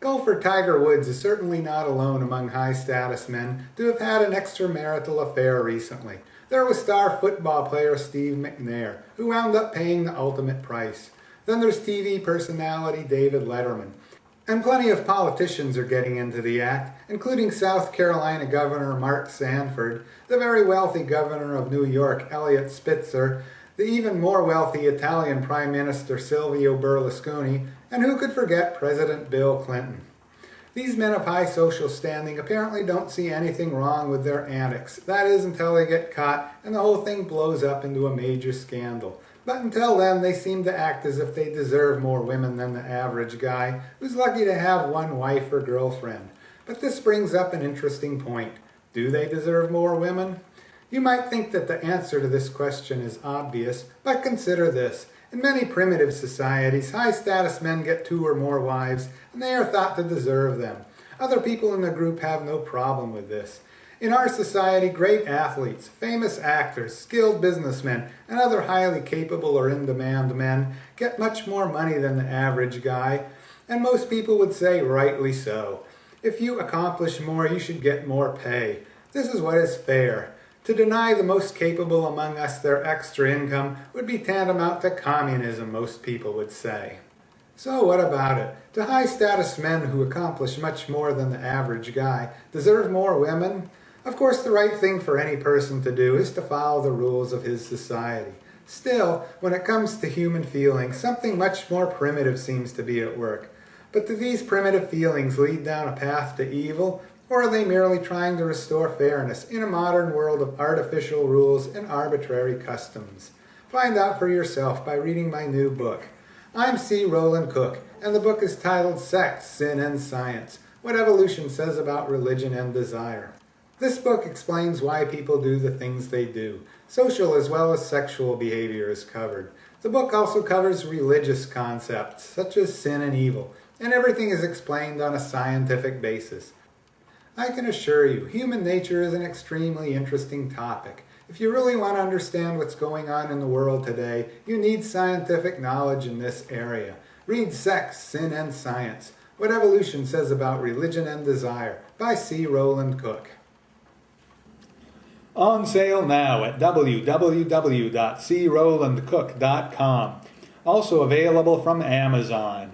Golfer Tiger Woods is certainly not alone among high-status men to have had an extramarital affair recently. There was star football player Steve McNair, who wound up paying the ultimate price. Then there's TV personality David Letterman. And plenty of politicians are getting into the act, including South Carolina Governor Mark Sanford, the very wealthy governor of New York, Eliot Spitzer, the even more wealthy Italian Prime Minister Silvio Berlusconi, and who could forget President Bill Clinton. These men of high social standing apparently don't see anything wrong with their antics. That is, until they get caught and the whole thing blows up into a major scandal. But until then, they seem to act as if they deserve more women than the average guy who's lucky to have one wife or girlfriend. But this brings up an interesting point. Do they deserve more women? You might think that the answer to this question is obvious, but consider this. In many primitive societies, high-status men get 2 or more wives, and they are thought to deserve them. Other people in the group have no problem with this. In our society, great athletes, famous actors, skilled businessmen, and other highly capable or in-demand men get much more money than the average guy, and most people would say rightly so. If you accomplish more, you should get more pay. This is what is fair. To deny the most capable among us their extra income would be tantamount to communism, most people would say. So what about it? Do high-status men who accomplish much more than the average guy deserve more women? Of course, the right thing for any person to do is to follow the rules of his society. Still, when it comes to human feelings, something much more primitive seems to be at work. But do these primitive feelings lead down a path to evil? Or are they merely trying to restore fairness in a modern world of artificial rules and arbitrary customs? Find out for yourself by reading my new book. I'm C. Roland Cook, and the book is titled Sex, Sin, and Science: What Evolution Says About Religion and Desire. This book explains why people do the things they do. Social as well as sexual behavior is covered. The book also covers religious concepts, such as sin and evil, and everything is explained on a scientific basis. I can assure you, human nature is an extremely interesting topic. If you really want to understand what's going on in the world today, you need scientific knowledge in this area. Read Sex, Sin, and Science: What Evolution Says About Religion and Desire by C. Roland Cook. On sale now at www.crolandcook.com. Also available from Amazon.